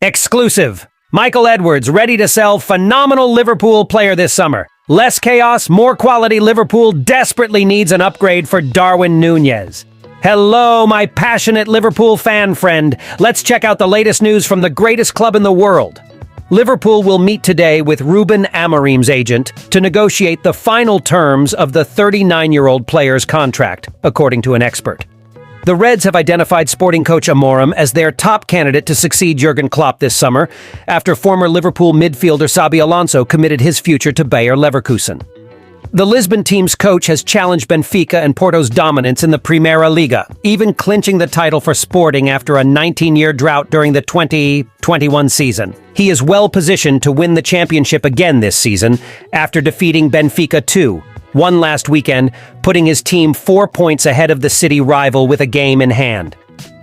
Exclusive. Michael Edwards ready to sell phenomenal Liverpool player this summer. Less chaos, more quality. Liverpool desperately needs an upgrade for Darwin Nunez. Hello, my passionate Liverpool fan friend. Let's check out the latest news from the greatest club in the world. Liverpool will meet today with Ruben Amorim's agent to negotiate the final terms of the 39-year-old player's contract, according to an expert. The Reds have identified sporting coach Amorim as their top candidate to succeed Jurgen Klopp this summer, after former Liverpool midfielder Xabi Alonso committed his future to Bayer Leverkusen. The Lisbon team's coach has challenged Benfica and Porto's dominance in the Primeira Liga, even clinching the title for Sporting after a 19-year drought during the 2021 season. He is well positioned to win the championship again this season after defeating Benfica 2-1 last weekend, putting his team 4 points ahead of the city rival with a game in hand.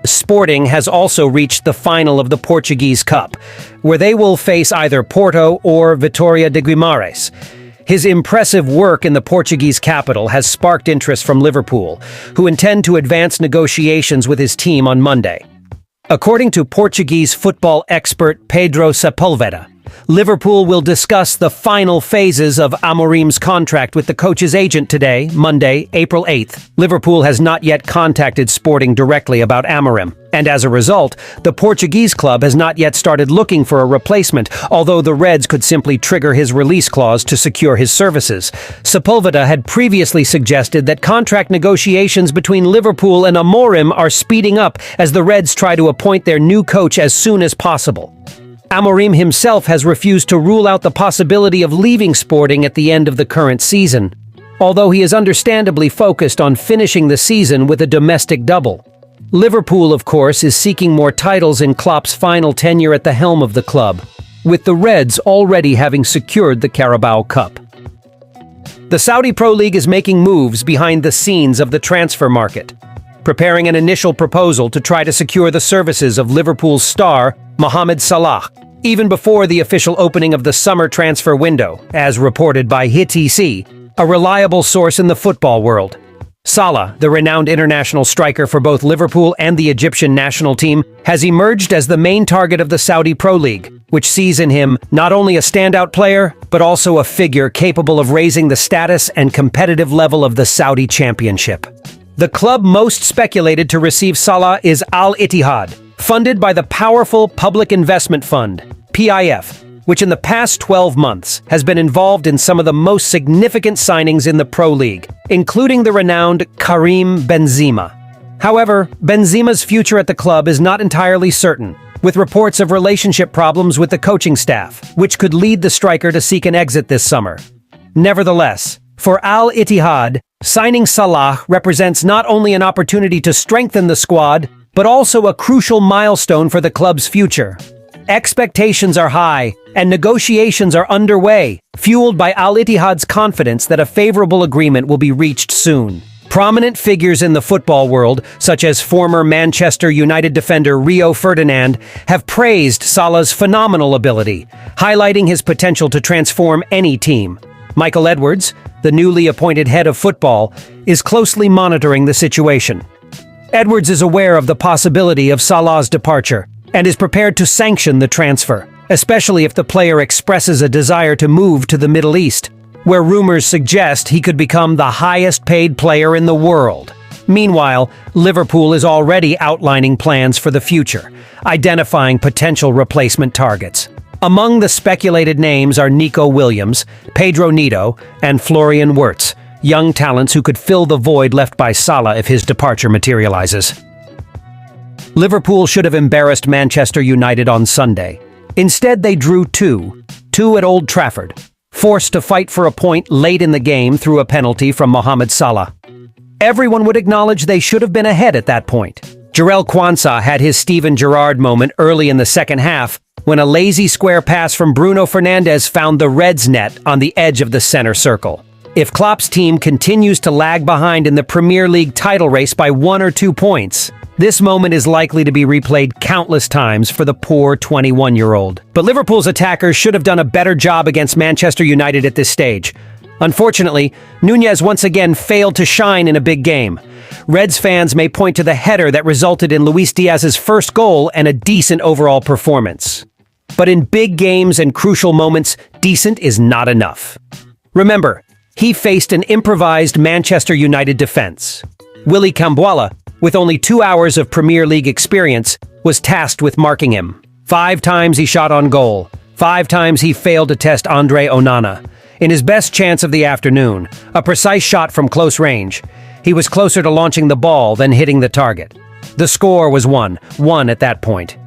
Sporting has also reached the final of the Portuguese Cup, where they will face either Porto or Vitória de Guimarães. His impressive work in the Portuguese capital has sparked interest from Liverpool, who intend to advance negotiations with his team on Monday. According to Portuguese football expert Pedro Sepulveda, Liverpool will discuss the final phases of Amorim's contract with the coach's agent today, Monday, April 8th. Liverpool has not yet contacted Sporting directly about Amorim, and as a result, the Portuguese club has not yet started looking for a replacement, although the Reds could simply trigger his release clause to secure his services. Sepulveda had previously suggested that contract negotiations between Liverpool and Amorim are speeding up as the Reds try to appoint their new coach as soon as possible. Amorim himself has refused to rule out the possibility of leaving Sporting at the end of the current season, although he is understandably focused on finishing the season with a domestic double. Liverpool, of course, is seeking more titles in Klopp's final tenure at the helm of the club, with the Reds already having secured the Carabao Cup. The Saudi Pro League is making moves behind the scenes of the transfer market, preparing an initial proposal to try to secure the services of Liverpool's star, Mohamed Salah, even before the official opening of the summer transfer window, as reported by HITC, a reliable source in the football world. Salah, the renowned international striker for both Liverpool and the Egyptian national team, has emerged as the main target of the Saudi Pro League, which sees in him not only a standout player, but also a figure capable of raising the status and competitive level of the Saudi Championship. The club most speculated to receive Salah is Al Ittihad, funded by the powerful Public Investment Fund, PIF, which in the past 12 months has been involved in some of the most significant signings in the Pro League, including the renowned Karim Benzema. However, Benzema's future at the club is not entirely certain, with reports of relationship problems with the coaching staff, which could lead the striker to seek an exit this summer. Nevertheless, for Al Ittihad, signing Salah represents not only an opportunity to strengthen the squad, but also a crucial milestone for the club's future. Expectations are high, and negotiations are underway, fueled by Al Ittihad's confidence that a favorable agreement will be reached soon. Prominent figures in the football world, such as former Manchester United defender Rio Ferdinand, have praised Salah's phenomenal ability, highlighting his potential to transform any team. Michael Edwards, the newly appointed head of football, is closely monitoring the situation. Edwards is aware of the possibility of Salah's departure and is prepared to sanction the transfer, especially if the player expresses a desire to move to the Middle East, where rumors suggest he could become the highest-paid player in the world. Meanwhile, Liverpool is already outlining plans for the future, identifying potential replacement targets. Among the speculated names are Nico Williams, Pedro Neto, and Florian Wirtz, young talents who could fill the void left by Salah if his departure materializes. Liverpool should have embarrassed Manchester United on Sunday. Instead, they drew 2-2 at Old Trafford, forced to fight for a point late in the game through a penalty from Mohamed Salah. Everyone would acknowledge they should have been ahead at that point. Jarell Quansah had his Steven Gerrard moment early in the second half, when a lazy square pass from Bruno Fernandes found the Reds' net on the edge of the center circle. If Klopp's team continues to lag behind in the Premier League title race by 1 or 2 points, this moment is likely to be replayed countless times for the poor 21-year-old. But Liverpool's attackers should have done a better job against Manchester United at this stage. Unfortunately, Nunez once again failed to shine in a big game. Reds fans may point to the header that resulted in Luis Diaz's first goal and a decent overall performance. But in big games and crucial moments, decent is not enough. Remember, he faced an improvised Manchester United defense. Willy Cambuala, with only 2 hours of Premier League experience, was tasked with marking him. 5 times he shot on goal. 5 times he failed to test Andre Onana. In his best chance of the afternoon, a precise shot from close range, he was closer to launching the ball than hitting the target. The score was 1-1 at that point.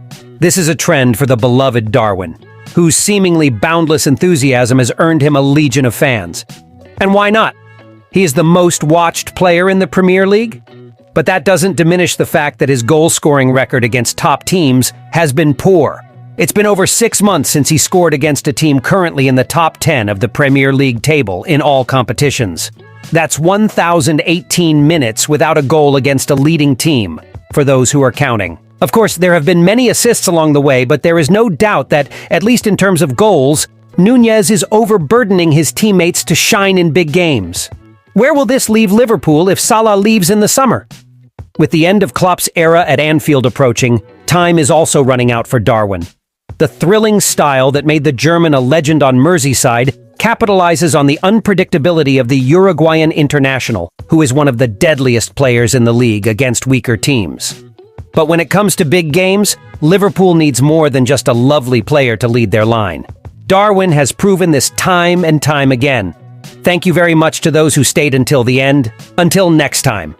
This is a trend for the beloved Darwin, whose seemingly boundless enthusiasm has earned him a legion of fans. And why not? He is the most watched player in the Premier League. But that doesn't diminish the fact that his goal-scoring record against top teams has been poor. It's been over 6 months since he scored against a team currently in the top 10 of the Premier League table in all competitions. That's 1,018 minutes without a goal against a leading team, for those who are counting. Of course, there have been many assists along the way, but there is no doubt that, at least in terms of goals, Nunez is overburdening his teammates to shine in big games. Where will this leave Liverpool if Salah leaves in the summer? With the end of Klopp's era at Anfield approaching, time is also running out for Darwin. The thrilling style that made the German a legend on Merseyside capitalizes on the unpredictability of the Uruguayan international, who is one of the deadliest players in the league against weaker teams. But when it comes to big games, Liverpool needs more than just a lovely player to lead their line. Darwin has proven this time and time again. Thank you very much to those who stayed until the end. Until next time.